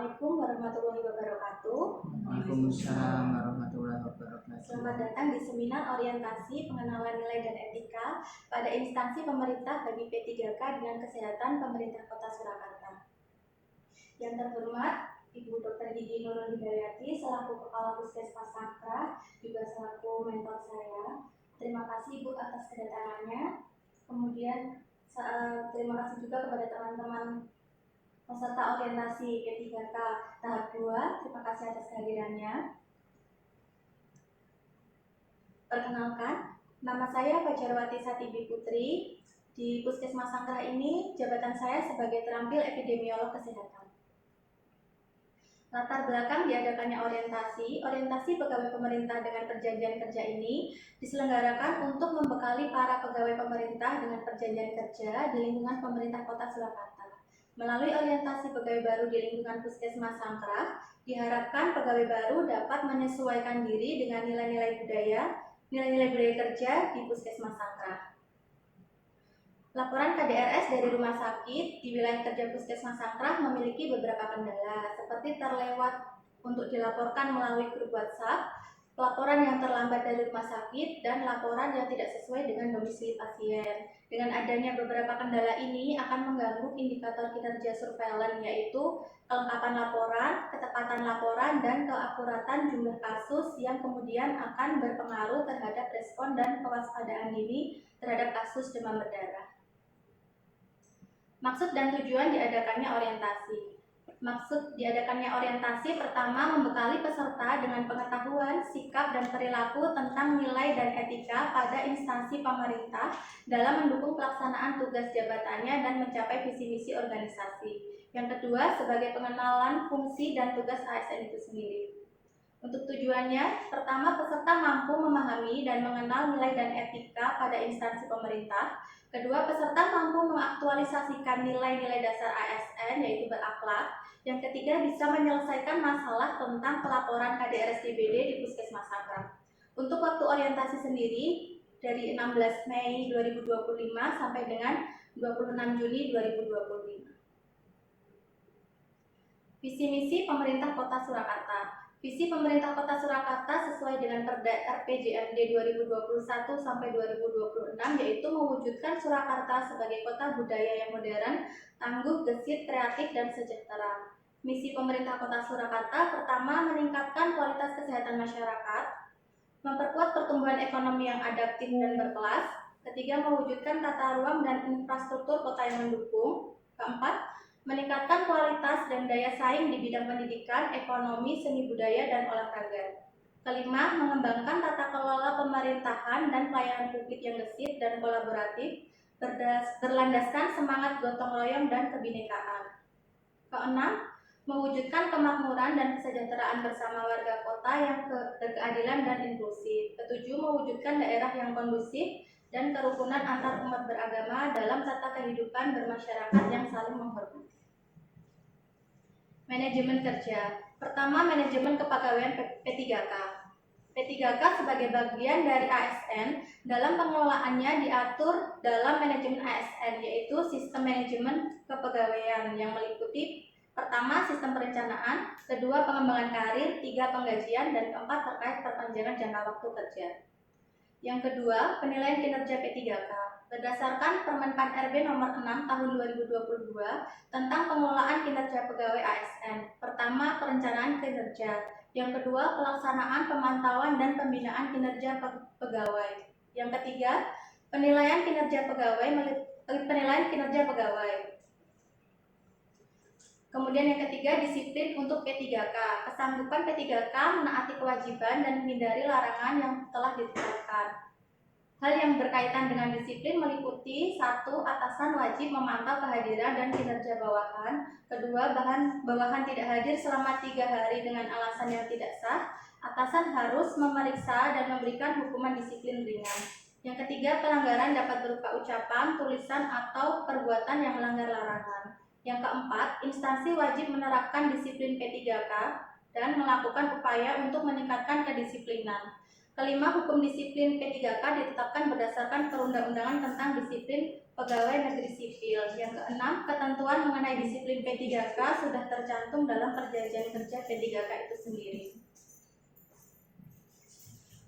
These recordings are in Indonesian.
Assalamualaikum warahmatullahi wabarakatuh. Waalaikumsalam warahmatullahi wabarakatuh. Selamat datang di seminar orientasi pengenalan nilai dan etika pada instansi pemerintah bagi P3K dengan kesehatan pemerintah Kota Surakarta. Yang terhormat Ibu Dr. Gigi Nurul Hidayati selaku Kepala Puskesmas Sangkrah, juga selaku mentor saya. Terima kasih Bu atas kedatangannya. Kemudian terima kasih juga kepada teman-teman peserta orientasi P3K tahap 2, terima kasih atas kehadirannya. Perkenalkan, nama saya Fajarwati Satibi Putri. Di Puskesmas Sangkrah ini, jabatan saya sebagai terampil epidemiolog kesehatan. Latar belakang diadakannya orientasi pegawai pemerintah dengan perjanjian kerja ini diselenggarakan untuk membekali para pegawai pemerintah dengan perjanjian kerja di lingkungan pemerintah Kota Surakarta. Melalui orientasi pegawai baru di lingkungan Puskesmas Sangkrah, diharapkan pegawai baru dapat menyesuaikan diri dengan nilai-nilai budaya kerja di Puskesmas Sangkrah. Laporan KDRS dari rumah sakit di wilayah kerja Puskesmas Sangkrah memiliki beberapa kendala, seperti terlewat untuk dilaporkan melalui grup WhatsApp, laporan yang terlambat dari rumah sakit, dan laporan yang tidak sesuai dengan domisili pasien. Dengan adanya beberapa kendala ini akan mengganggu indikator kinerja surveillance, yaitu kelengkapan laporan, ketepatan laporan, dan keakuratan jumlah kasus yang kemudian akan berpengaruh terhadap respon dan kewaspadaan dini terhadap kasus demam berdarah. Maksud dan tujuan diadakannya orientasi. Maksud diadakannya orientasi pertama membekali peserta dengan pengetahuan, sikap, dan perilaku tentang nilai dan etika pada instansi pemerintah dalam mendukung pelaksanaan tugas jabatannya dan mencapai visi misi organisasi. Yang kedua, sebagai pengenalan fungsi dan tugas ASN itu sendiri. Untuk tujuannya, pertama peserta mampu memahami dan mengenal nilai dan etika pada instansi pemerintah. Kedua, peserta mampu mengaktualisasikan nilai-nilai dasar ASN, yaitu berakhlak. Yang ketiga, bisa menyelesaikan masalah tentang pelaporan KDRS DBD di Puskesmas Sangkrah. Untuk waktu orientasi sendiri, dari 16 Mei 2025 sampai dengan 26 Juni 2025. Visi misi pemerintah Kota Surakarta. Visi pemerintah Kota Surakarta sesuai dengan Perda RPJMD 2021 sampai 2026 yaitu mewujudkan Surakarta sebagai kota budaya yang modern, tangguh, gesit, kreatif, dan sejahtera. Misi pemerintah Kota Surakarta pertama meningkatkan kualitas kesehatan masyarakat, memperkuat pertumbuhan ekonomi yang adaptif dan berkelas. Ketiga, mewujudkan tata ruang dan infrastruktur kota yang mendukung. Keempat, meningkatkan kualitas dan daya saing di bidang pendidikan, ekonomi, seni budaya, dan olahraga. Kelima, mengembangkan tata kelola pemerintahan dan pelayanan publik yang gesit dan kolaboratif, berlandaskan semangat gotong royong dan kebinekaan. Keenam, mewujudkan kemakmuran dan kesejahteraan bersama warga kota yang berkeadilan dan inklusif. Ketujuh, mewujudkan daerah yang kondusif dan kerukunan antar umat beragama dalam tata kehidupan bermasyarakat yang saling menghormati. Manajemen kerja. Pertama, manajemen kepegawaian P3K. P3K sebagai bagian dari ASN dalam pengelolaannya diatur dalam manajemen ASN, yaitu sistem manajemen kepegawaian yang meliputi pertama, sistem perencanaan, kedua, pengembangan karir, tiga, penggajian, dan keempat, terkait perpanjangan jangka waktu kerja. Yang kedua, penilaian kinerja P3K. Berdasarkan Permenpan RB nomor 6 tahun 2022 tentang pengelolaan kinerja pegawai ASN. Pertama, perencanaan kinerja. Yang kedua, pelaksanaan, pemantauan, dan pembinaan kinerja pegawai. Yang ketiga, penilaian kinerja pegawai. Kemudian yang ketiga, disiplin untuk P3K. Kesanggupan P3K menaati kewajiban dan menghindari larangan yang telah ditetapkan. Hal yang berkaitan dengan disiplin meliputi 1. Atasan wajib memantau kehadiran dan kinerja bawahan. Kedua, bawahan tidak hadir selama 3 hari dengan alasan yang tidak sah. Atasan harus memeriksa dan memberikan hukuman disiplin ringan. Yang ketiga, pelanggaran dapat berupa ucapan, tulisan, atau perbuatan yang melanggar larangan. Yang keempat, instansi wajib menerapkan disiplin P3K dan melakukan upaya untuk meningkatkan kedisiplinan. Kelima, hukum disiplin P3K ditetapkan berdasarkan Perundang-undangan tentang Disiplin pegawai negeri sipil. Yang keenam, ketentuan mengenai disiplin P3K sudah tercantum dalam perjanjian kerja P3K itu sendiri.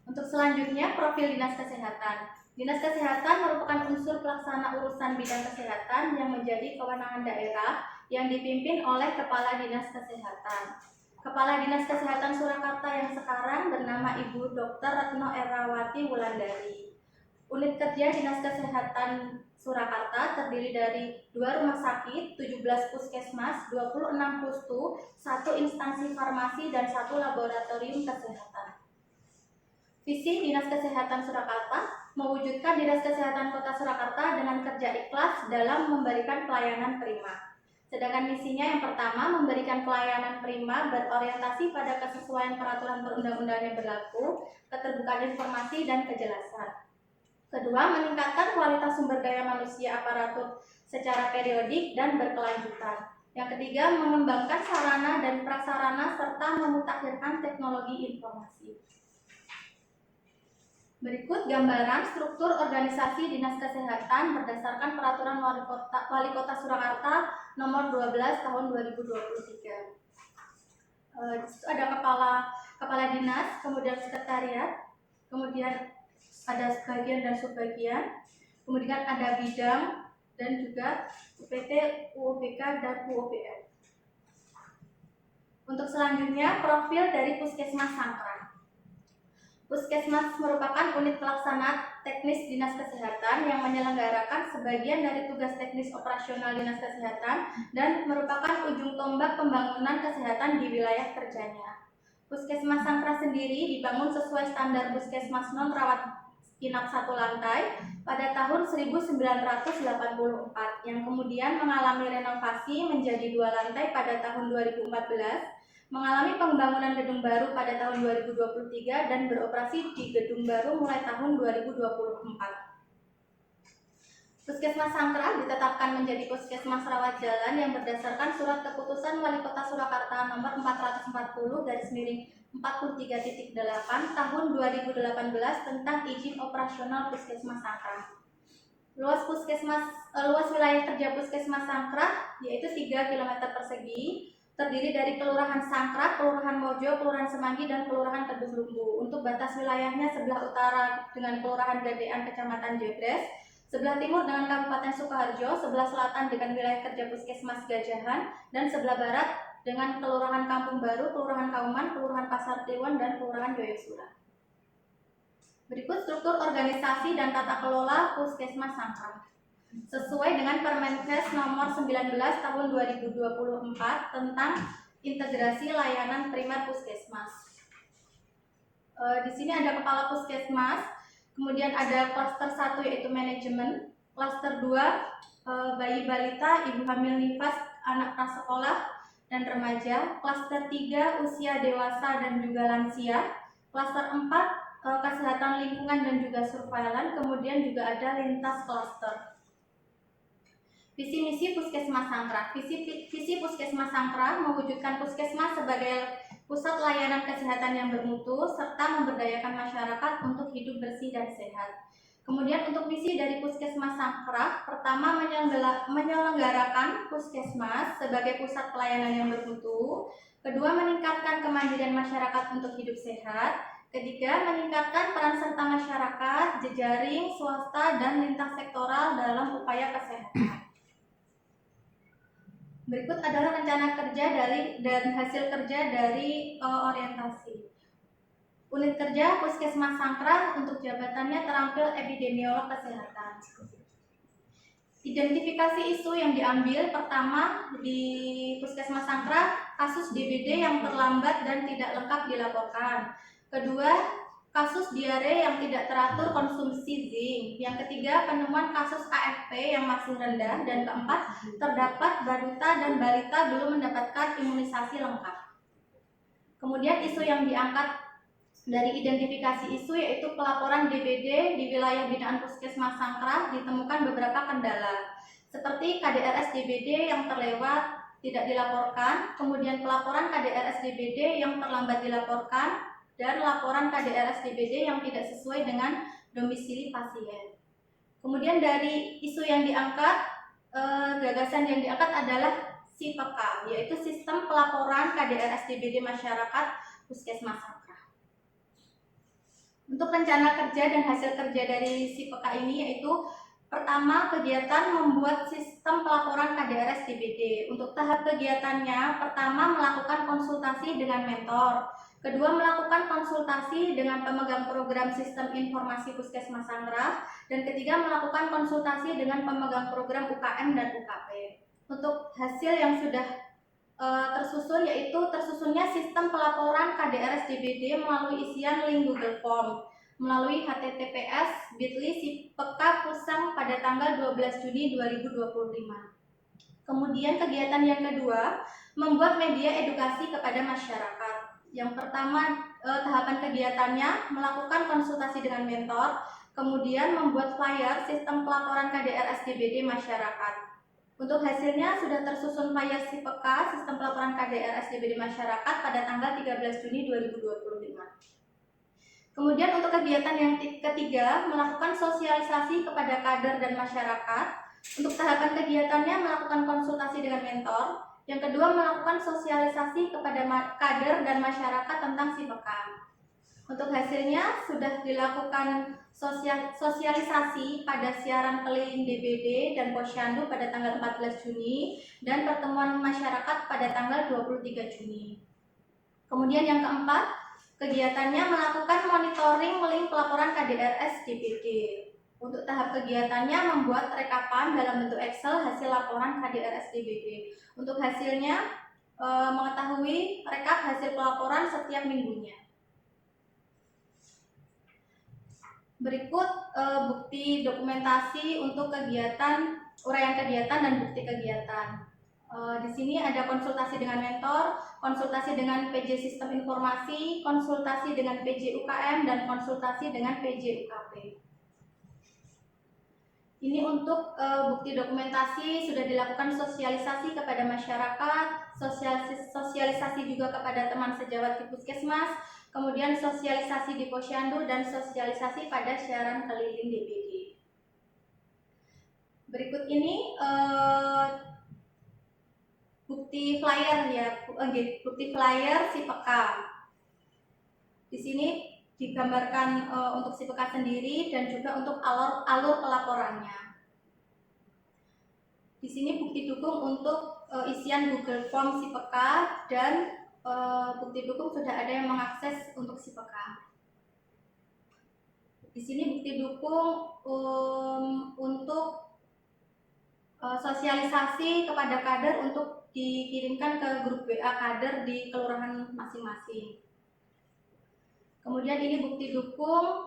Untuk selanjutnya, profil Dinas Kesehatan. Dinas Kesehatan merupakan unsur pelaksana urusan bidang kesehatan yang menjadi kewenangan daerah yang dipimpin oleh Kepala Dinas Kesehatan. Kepala Dinas Kesehatan Surakarta yang sekarang bernama Ibu Dr. Retno Errawati Wulandari. Unit kerja Dinas Kesehatan Surakarta terdiri dari 2 rumah sakit, 17 puskesmas, 26 pustu, 1 instansi farmasi, dan 1 laboratorium kesehatan. Visi Dinas Kesehatan Surakarta mewujudkan Dinas Kesehatan Kota Surakarta dengan kerja ikhlas dalam memberikan pelayanan prima. Sedangkan misinya yang pertama, memberikan pelayanan prima berorientasi pada kesesuaian peraturan perundang-undangan yang berlaku, keterbukaan informasi, dan kejelasan. Kedua, meningkatkan kualitas sumber daya manusia aparatur secara periodik dan berkelanjutan. Yang ketiga, mengembangkan sarana dan prasarana serta memutakhirkan teknologi informasi. Berikut gambaran struktur organisasi Dinas Kesehatan berdasarkan Peraturan Wali Kota Surakarta Nomor 12 Tahun 2023. Di situ ada kepala dinas, kemudian sekretariat, kemudian ada sebagian dan subbagian, kemudian ada bidang, dan juga UPT, UOBK, dan UOBL. Untuk selanjutnya, profil dari Puskesmas Sangkrah. Puskesmas merupakan unit pelaksana teknis Dinas Kesehatan yang menyelenggarakan sebagian dari tugas teknis operasional Dinas Kesehatan dan merupakan ujung tombak pembangunan kesehatan di wilayah kerjanya. Puskesmas Sangkrah sendiri dibangun sesuai standar puskesmas non-rawat inap 1 lantai pada tahun 1984 yang kemudian mengalami renovasi menjadi 2 lantai pada tahun 2014, mengalami pembangunan gedung baru pada tahun 2023 dan beroperasi di gedung baru mulai tahun 2024. Puskesmas Sangkrah ditetapkan menjadi puskesmas rawat jalan yang berdasarkan Surat Keputusan Wali Kota Surakarta Nomor 440/43.8 Tahun 2018 tentang izin operasional Puskesmas Sangkrah. Luas wilayah kerja Puskesmas Sangkrah yaitu 3 km persegi, terdiri dari Kelurahan Sangkrah, Kelurahan Mojo, Kelurahan Semanggi, dan Kelurahan Teduh Lumbu. Untuk batas wilayahnya sebelah utara dengan Kelurahan Gadean, Kecamatan Jebres, sebelah timur dengan Kabupaten Sukoharjo, sebelah selatan dengan wilayah kerja Puskesmas Gajahan, dan sebelah barat dengan Kelurahan Kampung Baru, Kelurahan Kauman, Kelurahan Pasar Kliwon, dan Kelurahan Joyosura. Berikut struktur organisasi dan tata kelola Puskesmas Sangkrah. Sesuai dengan Permenkes Nomor 19 Tahun 2024 tentang integrasi layanan primer puskesmas. Di sini ada kepala puskesmas, kemudian ada klaster 1 yaitu manajemen, klaster 2 bayi balita, ibu hamil nifas, anak prasekolah dan remaja, klaster 3 usia dewasa dan juga lansia, klaster 4 kesehatan lingkungan dan juga surveillance, kemudian juga ada lintas klaster. Visi misi Puskesmas Sangkrah. Visi Puskesmas Sangkrah mewujudkan puskesmas sebagai pusat layanan kesehatan yang bermutu serta memberdayakan masyarakat untuk hidup bersih dan sehat. Kemudian untuk misi dari Puskesmas Sangkrah, pertama menyelenggarakan puskesmas sebagai pusat pelayanan yang bermutu. Kedua, meningkatkan kemandirian masyarakat untuk hidup sehat. Ketiga, meningkatkan peran serta masyarakat, jejaring, swasta, dan lintas sektoral dalam upaya kesehatan. Berikut adalah rencana kerja dan hasil kerja dari orientasi. Unit kerja Puskesmas Sangkrah untuk jabatannya terampil epidemiolog kesehatan. Identifikasi isu yang diambil pertama di Puskesmas Sangkrah, kasus DBD yang terlambat dan tidak lengkap dilaporkan. Kedua, kasus diare yang tidak teratur konsumsi zinc. Yang ketiga, penemuan kasus AFP yang masih rendah. Dan keempat, terdapat balita dan balita belum mendapatkan imunisasi lengkap. Kemudian isu yang diangkat dari identifikasi isu yaitu pelaporan DBD di wilayah binaan Puskesmas Sangkrah ditemukan beberapa kendala, seperti KDRS DBD yang terlewat tidak dilaporkan, kemudian pelaporan KDRS DBD yang terlambat dilaporkan, dan laporan KDRS DBD yang tidak sesuai dengan domisili pasien. Kemudian dari isu yang diangkat, gagasan yang diangkat adalah SIPK, yaitu Sistem Pelaporan KDR SDBD Masyarakat Puskesmas Sangkrah. Untuk rencana kerja dan hasil kerja dari SIPK ini yaitu pertama, kegiatan membuat sistem pelaporan KDR SDBD. Untuk tahap kegiatannya, pertama melakukan konsultasi dengan mentor, kedua melakukan konsultasi dengan pemegang program sistem informasi Puskesmas Sangkrah, dan ketiga melakukan konsultasi dengan pemegang program UKM dan UKP. Untuk hasil yang sudah tersusun yaitu tersusunnya sistem pelaporan KDR SDBD melalui isian link Google Form melalui https://bit.ly/sipk pusang pada tanggal 12 Juni 2025. Kemudian kegiatan yang kedua, membuat media edukasi kepada masyarakat. Yang pertama, tahapan kegiatannya melakukan konsultasi dengan mentor, kemudian membuat flyer sistem pelaporan KDR SDBD masyarakat. Untuk hasilnya sudah tersusun flyer SIPK sistem pelaporan KDR SDBD masyarakat pada tanggal 13 Juni 2025. Kemudian untuk kegiatan yang ketiga, melakukan sosialisasi kepada kader dan masyarakat. Untuk tahapan kegiatannya melakukan konsultasi dengan mentor. Yang kedua, melakukan sosialisasi kepada kader dan masyarakat tentang SIPK. Untuk hasilnya sudah dilakukan sosialisasi pada siaran keliling DBD dan Posyandu pada tanggal 14 Juni dan pertemuan masyarakat pada tanggal 23 Juni. Kemudian yang keempat, kegiatannya melakukan monitoring link pelaporan KDR SDBD. Untuk tahap kegiatannya membuat rekapan dalam bentuk Excel hasil laporan KDR SDBD. Untuk hasilnya mengetahui rekap hasil pelaporan setiap minggunya. Berikut bukti dokumentasi untuk kegiatan, uraian kegiatan dan bukti kegiatan. Di sini ada konsultasi dengan mentor, konsultasi dengan PJ Sistem Informasi, konsultasi dengan PJ UKM, dan konsultasi dengan PJ UKP. Ini untuk bukti dokumentasi sudah dilakukan sosialisasi kepada masyarakat, sosialisasi juga kepada teman sejawat di Puskesmas, kemudian sosialisasi di Posyandu, dan sosialisasi pada siaran keliling DBD. Berikut ini bukti flyer ya, bukti flyer SIPK. Di sini digambarkan untuk SIPK sendiri dan juga untuk alur pelaporannya. Di sini bukti dukung untuk isian Google Form SIPK dan bukti dukung sudah ada yang mengakses untuk SIPK. Di sini bukti dukung untuk sosialisasi kepada kader untuk dikirimkan ke grup WA kader di kelurahan masing-masing. Kemudian ini bukti dukung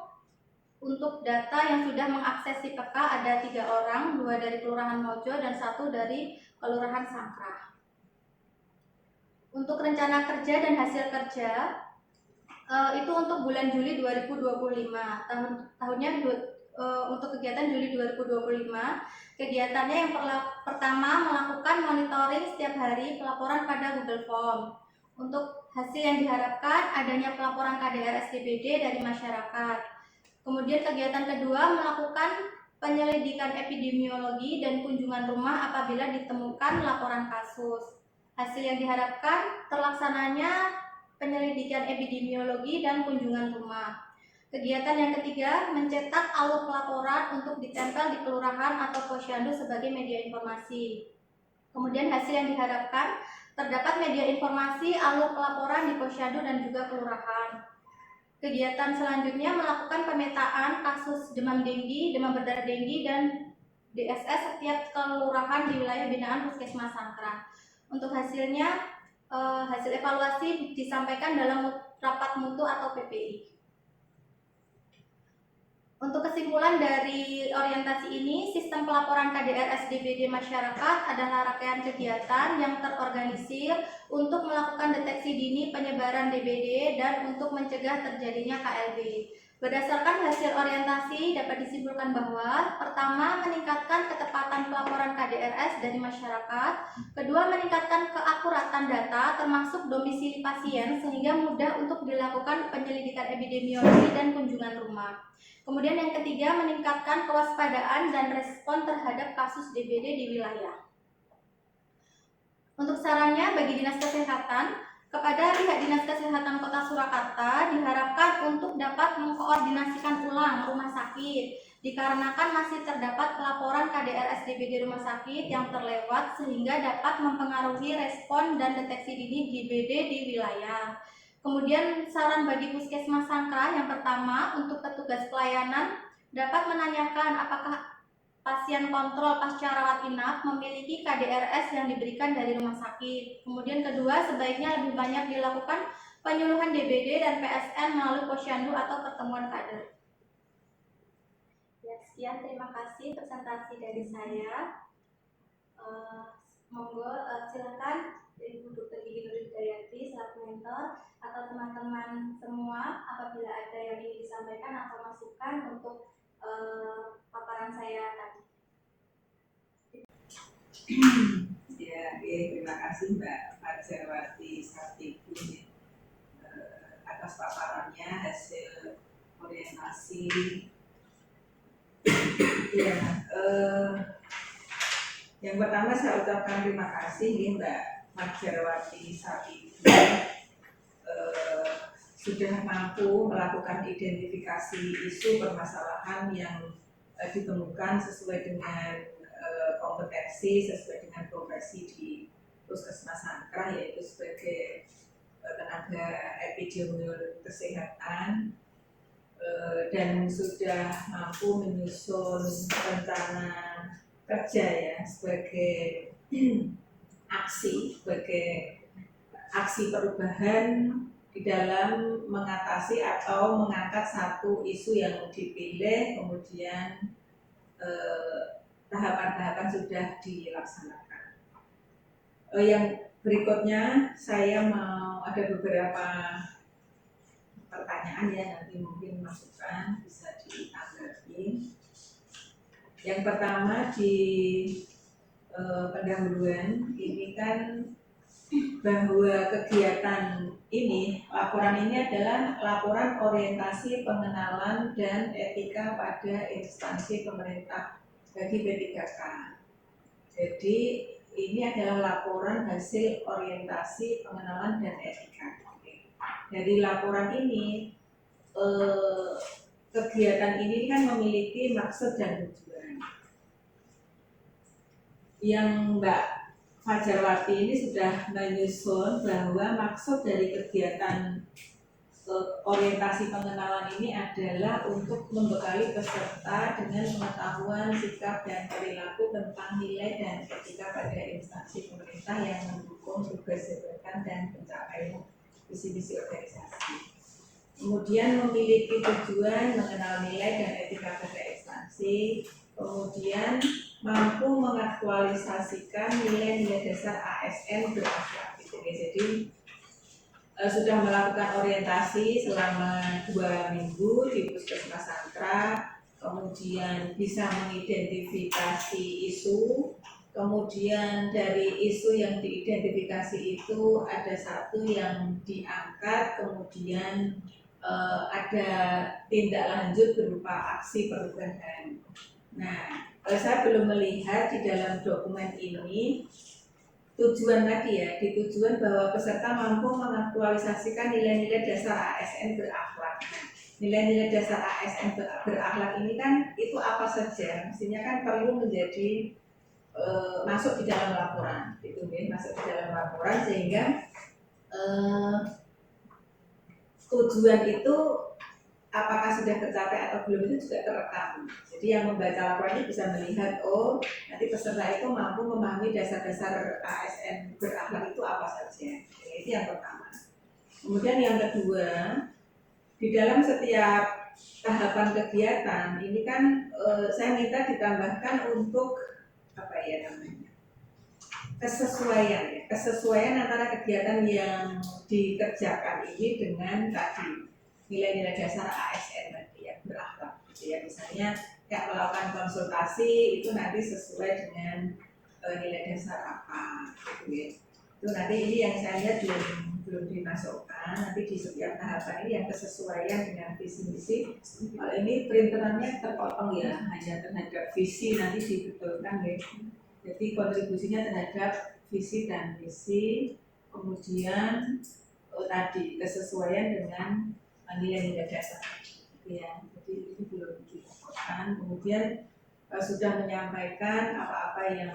untuk data yang sudah mengakses SIPK ada 3 orang, 2 dari Kelurahan Mojo dan 1 dari Kelurahan Sangkrah. Untuk rencana kerja dan hasil kerja itu untuk bulan Juli 2025. Tahunnya untuk kegiatan Juli 2025, kegiatannya yang pertama melakukan monitoring setiap hari pelaporan pada Google Form. Untuk hasil yang diharapkan adanya pelaporan KDR SDBD dari masyarakat. Kemudian kegiatan kedua melakukan penyelidikan epidemiologi dan kunjungan rumah apabila ditemukan laporan kasus. Hasil yang diharapkan terlaksananya penyelidikan epidemiologi dan kunjungan rumah. Kegiatan yang ketiga, mencetak alur pelaporan untuk ditempel di kelurahan atau posyandu sebagai media informasi. Kemudian hasil yang diharapkan, terdapat media informasi alur pelaporan di posyandu dan juga kelurahan. Kegiatan selanjutnya melakukan pemetaan kasus demam denggi, demam berdarah denggi, dan DSS setiap kelurahan di wilayah binaan Puskesmas Sangkrah. Untuk hasilnya, hasil evaluasi disampaikan dalam rapat mutu atau PPI. Untuk kesimpulan dari orientasi ini, sistem pelaporan KDR SDBD masyarakat adalah rangkaian kegiatan yang terorganisir untuk melakukan deteksi dini penyebaran DBD dan untuk mencegah terjadinya KLB. Berdasarkan hasil orientasi dapat disimpulkan bahwa pertama, meningkatkan ketepatan pelaporan KDRS dari masyarakat, kedua, meningkatkan keakuratan data termasuk domisili pasien sehingga mudah untuk dilakukan penyelidikan epidemiologi dan kunjungan rumah. Kemudian yang ketiga, meningkatkan kewaspadaan dan respon terhadap kasus DBD di wilayah. Untuk sarannya bagi Dinas Kesehatan, kepada pihak Dinas Kesehatan Kota Surakarta diharapkan untuk dapat mengkoordinasikan ulang rumah sakit dikarenakan masih terdapat pelaporan KDRS DBD rumah sakit yang terlewat sehingga dapat mempengaruhi respon dan deteksi dini DBD di wilayah. Kemudian saran bagi Puskesmas Sangkrah yang pertama, untuk petugas pelayanan dapat menanyakan apakah pasien kontrol pasca rawat inap memiliki KDRS yang diberikan dari rumah sakit. Kemudian kedua, sebaiknya lebih banyak dilakukan penyuluhan DBD dan PSN melalui posyandu atau pertemuan kader. Ya, sekian, terima kasih presentasi dari saya. Monggo silakan Ibu Dr. Gigi Nur Hidayati selaku mentor atau teman-teman semua apabila ada yang ingin disampaikan atau masukan untuk paparan saya tadi. Ya, terima kasih Mbak Fajarwati Sartibu atas paparannya hasil orientasi. Ya, yang pertama saya ucapkan terima kasih nih Mbak Fajarwati Sartibu sudah mampu melakukan identifikasi isu permasalahan yang ditemukan sesuai dengan kompetensi, sesuai dengan profesi di Puskesmas Sangkrah, yaitu sebagai tenaga epidemiolog kesehatan, dan sudah mampu menyusun rencana kerja ya sebagai aksi perubahan di dalam mengatasi atau mengangkat satu isu yang dipilih, kemudian tahapan-tahapan sudah dilaksanakan. Yang berikutnya saya mau ada beberapa pertanyaan ya, nanti mungkin masukan bisa ditanggapi. Yang pertama di pendahuluan ini kan bahwa kegiatan ini, laporan ini adalah laporan orientasi pengenalan dan etika pada instansi pemerintah bagi P3K. Jadi ini adalah laporan hasil orientasi pengenalan dan etika. Dari laporan ini, kegiatan ini kan memiliki maksud dan tujuan. Yang Mbak Fajarwati ini sudah menyusun bahwa maksud dari kegiatan orientasi pengenalan ini adalah untuk membekali peserta dengan pengetahuan, sikap, dan perilaku tentang nilai dan etika pada instansi pemerintah yang mendukung tugas jabatan dan pencapaian visi-misi organisasi. Kemudian memiliki tujuan mengenal nilai dan etika pada instansi, kemudian mampu mengaktualisasikan nilai-nilai dasar ASN berakhlak. Jadi sudah melakukan orientasi selama 2 minggu di Puskesmas Sangkrah, kemudian bisa mengidentifikasi isu, kemudian dari isu yang diidentifikasi itu ada satu yang diangkat, kemudian ada tindak lanjut berupa aksi perubahan. Nah, saya belum melihat di dalam dokumen ini tujuan tadi ya, di tujuan bahwa peserta mampu mengaktualisasikan nilai-nilai dasar ASN berakhlak. Nah, nilai-nilai dasar ASN berakhlak ini kan itu apa saja? Mestinya kan perlu menjadi masuk di dalam laporan, gitu nih, masuk di dalam laporan sehingga tujuan itu apakah sudah tercapai atau belum itu juga terekam. Jadi yang membaca laporan ini bisa melihat, oh nanti peserta itu mampu memahami dasar-dasar ASN berakhlak itu apa saja. Itu yang pertama. Kemudian yang kedua, di dalam setiap tahapan kegiatan ini kan saya minta ditambahkan untuk apa ya namanya, kesesuaian antara kegiatan yang dikerjakan ini dengan tadi nilai-nilai dasar ASN tadi yang berakhlak gitu ya. Misalnya kayak melakukan konsultasi itu nanti sesuai dengan nilai dasar apa gitu ya. Itu nanti ini yang saya lihat belum dimasukkan, nanti di setiap tahapan ini yang kesesuaian dengan visi misi. Kalau ini printerannya terpotong ya, hanya terhadap visi nanti dibetulkan ya. Jadi kontribusinya terhadap visi dan misi, kemudian tadi kesesuaian dengan nilai-nilai dasar ya. Jadi ini belum dilakukan. Kemudian sudah menyampaikan apa-apa yang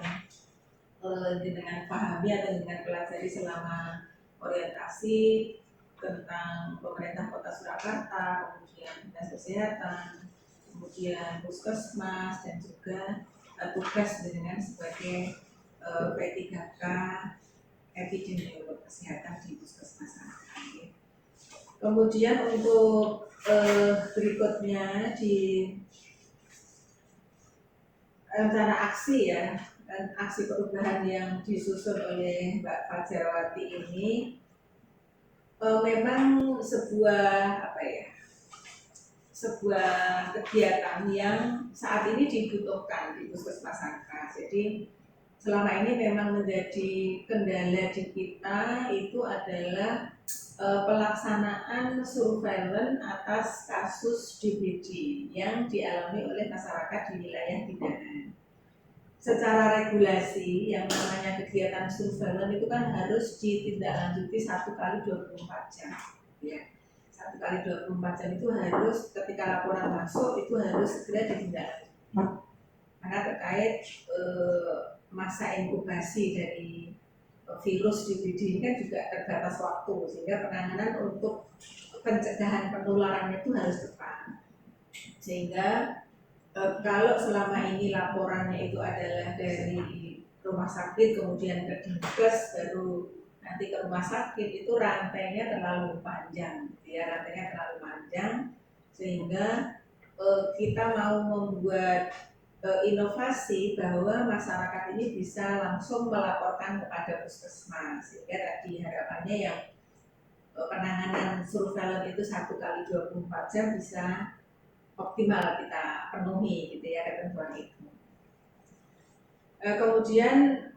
dengan pahami atau dengan pelajari selama orientasi tentang pemerintah Kota Surakarta, kemudian dinas kesehatan, kemudian puskesmas dan juga tugas dengan sebagai P3K epidemiolog kesehatan di puskesmas. Kemudian untuk berikutnya di rencana aksi ya, dan aksi perubahan yang disusun oleh Mbak Fajarwati ini memang sebuah sebuah kegiatan yang saat ini dibutuhkan di Puskesmas Sangka. Jadi selama ini memang menjadi kendala di kita itu adalah pelaksanaan surveillance atas kasus DBD yang dialami oleh masyarakat di wilayah binaan. Secara regulasi yang namanya kegiatan surveillance itu kan harus ditindaklanjuti 1 kali 24 jam ya. 1 kali 24 jam itu harus ketika laporan masuk itu harus segera ditindaklanjuti karena terkait masa inkubasi dari virus DBD ini kan juga terbatas waktu, sehingga penanganan untuk pencegahan penularan itu harus tepat. Sehingga kalau selama ini laporannya itu adalah dari rumah sakit kemudian ke dinkes baru nanti ke rumah sakit, itu rantainya terlalu panjang ya, rantainya terlalu panjang sehingga kita mau membuat inovasi bahwa masyarakat ini bisa langsung melaporkan kepada puskesmas, sehingga tadi harapannya yang penanganan surveillance itu 1 kali 24 jam bisa optimal kita penuhi gitu ya ketentuan itu. Kemudian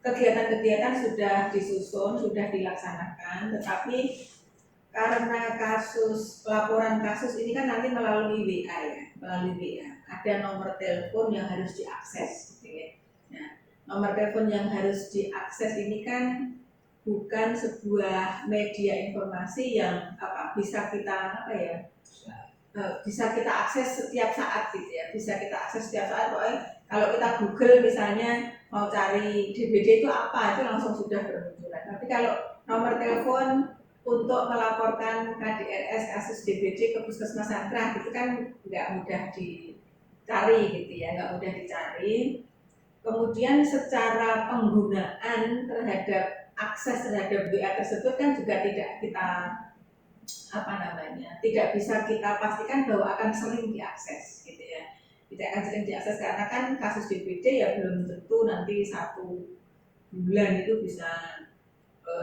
kegiatan-kegiatan sudah disusun, sudah dilaksanakan, tetapi karena laporan kasus ini kan nanti melalui WA ya, melalui WA. Ada nomor telepon yang harus diakses gitu ya. Nah, nomor telepon yang harus diakses ini kan bukan sebuah media informasi yang bisa kita bisa kita akses setiap saat gitu ya, bisa kita akses setiap saat. Pokoknya kalau kita Google misalnya mau cari DBD itu apa, itu langsung sudah bermunculan. Tapi kalau nomor telepon untuk melaporkan KDRS kasus DBD ke Puskesmas Sangkrah itu kan nggak mudah dicari gitu ya, nggak mudah dicari. Kemudian secara penggunaan terhadap akses terhadap WA tersebut kan juga tidak kita tidak bisa kita pastikan bahwa akan sering diakses gitu ya, tidak akan sering diakses karena kan kasus DBD ya belum tentu nanti 1 bulan itu bisa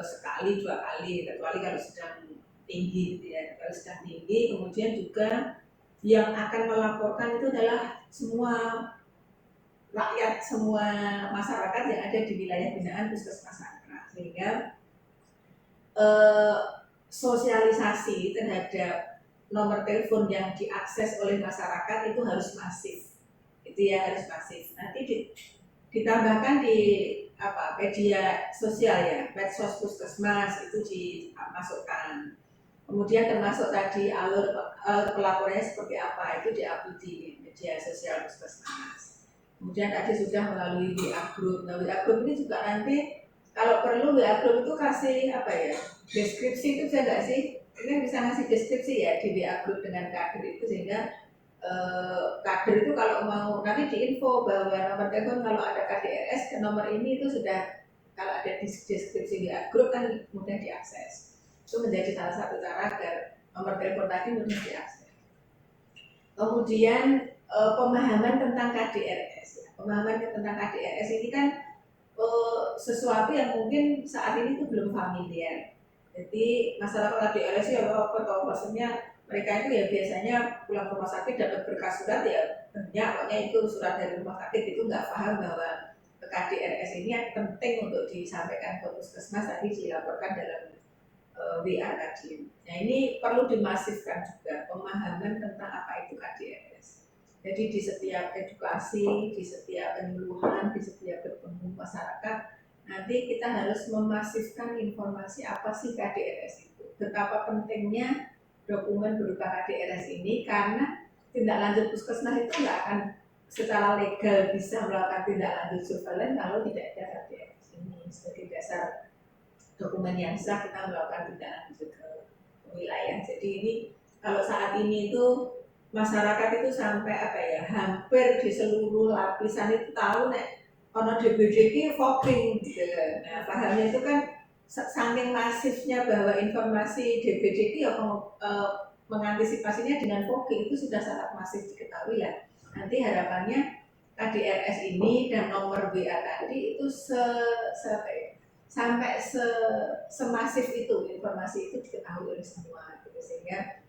sekali 2 kali, kecuali kalau sedang tinggi gitu ya. Kalau sedang tinggi, kemudian juga yang akan melaporkan itu adalah semua rakyat, semua masyarakat yang ada di wilayah binaan Puskesmas Sangkrah, sehingga sosialisasi terhadap nomor telepon yang diakses oleh masyarakat itu harus masif, itu ya harus masif. Nanti ditambahkan di media sosial ya, medsos puskesmas itu dimasukkan. Kemudian termasuk tadi alur pelaporannya seperti apa itu diupload di media sosial puskesmas. Kemudian tadi sudah melalui WA group. Nah, WA group ini juga nanti kalau perlu WA group itu kasih deskripsi itu bisa nggak sih? Ini bisa ngasih deskripsi ya di WA group dengan kader itu, sehingga kader itu kalau mau nanti diinfo bahwa nomor telepon kalau ada KDRS ke nomor ini itu sudah, kalau ada deskripsi WA group kan mudah diakses. Itu menjadi salah satu cara agar nomor telepon tadi mudah diakses. Kemudian pemahaman tentang KDRS ya. Pemahaman tentang KDRS ini kan sesuatu yang mungkin saat ini itu belum familiar. Jadi masyarakat KDRS ya apa tahu maksudnya mereka itu ya biasanya pulang rumah sakit dapat berkas surat ya banyak, pokoknya itu surat dari rumah sakit itu nggak paham bahwa KDRS ini penting untuk disampaikan ke puskesmas tadi dilaporkan dalam WA tadi. Nah ini perlu dimasifkan juga pemahaman tentang apa itu KDRS. Jadi di setiap edukasi, di setiap penyuluhan, di setiap bertemu masyarakat nanti kita harus memasifkan informasi apa sih KDRS itu. Betapa pentingnya dokumen berupa KDRS ini karena tindak lanjut puskesmas itu nggak akan secara legal bisa melakukan tindak lanjut surveillance kalau tidak ada KDRS ini sebagai dasar dokumen yang sah kita melakukan tindak lanjut ke wilayah. Jadi ini kalau saat ini itu masyarakat itu sampai apa ya hampir di seluruh lapisan itu tahu nek ono DBJK fogging gitu kan. Nah, pahamnya itu kan saking masifnya bahwa informasi DBJK ya mengantisipasinya dengan fogging itu sudah sangat masif diketahui lah. Nanti harapannya KDRS ini dan nomor WA tadi itu sampai semasif itu informasi itu diketahui oleh semua gitu. Sehingga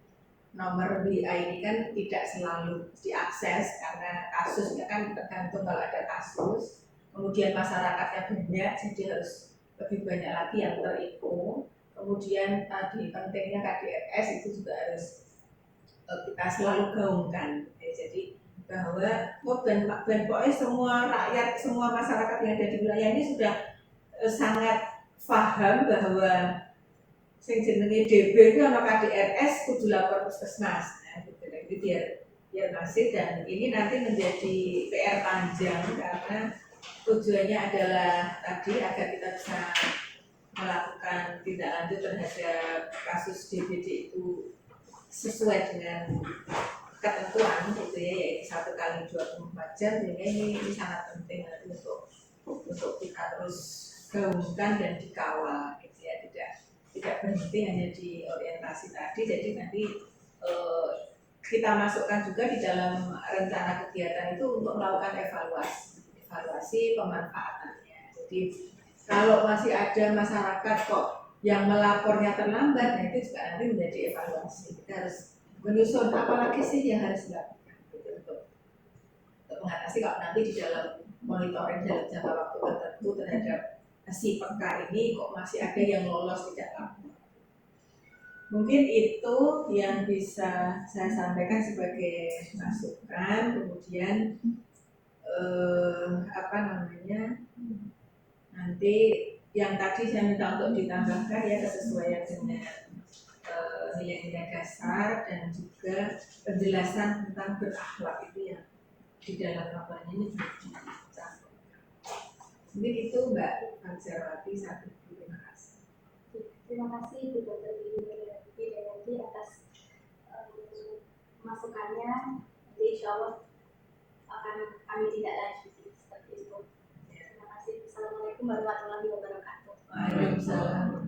nomor WA ini kan tidak selalu diakses karena kasusnya kan tergantung kalau ada kasus. Kemudian masyarakatnya banyak, jadi harus lebih banyak lagi yang terinfo. Kemudian tadi pentingnya KDRS itu juga harus kita selalu gaungkan. Jadi bahwa pokoknya semua rakyat, semua masyarakat yang ada di wilayah ini sudah sangat paham bahwa sing jenenge DB itu ana KDRS kudu lapor puskesmas. Nah, gitu. Jadi biar masif dan ini nanti menjadi PR panjang karena tujuannya adalah tadi agar kita bisa melakukan tindak lanjut terhadap kasus DBD itu sesuai dengan ketentuan gitu ya, yaitu 1 kali 24 jam. Sehingga ini sangat penting nanti untuk kita terus gaungkan dan dikawal gitu ya, tidak berhenti hanya di orientasi tadi. Jadi nanti kita masukkan juga di dalam rencana kegiatan itu untuk melakukan evaluasi pemanfaatannya. Jadi kalau masih ada masyarakat kok yang melapornya terlambat, nah itu juga nanti menjadi evaluasi. Kita harus menyusun apa lagi sih yang harus dilakukan gitu, untuk mengatasi kalau nanti di dalam monitoring dalam jangka waktu tertentu terhadap si peka ini kok masih ada yang lolos tidak lapor. Mungkin itu yang bisa saya sampaikan sebagai masukan. Kemudian nanti yang tadi saya minta untuk ditambahkan ya kesesuaian dengan nilai-nilai dasar dan juga penjelasan tentang berakhlak itu yang di dalam laporan ini juga dicakup. Mungkin itu Mbak Anserwati. Terima kasih. Terima kasih Bu Dr. Widianti atas masukannya. Jadi insya Allah akan kami tindak lanjuti seperti itu. Terima kasih. Assalamualaikum warahmatullahi wabarakatuh. Waalaikumsalam.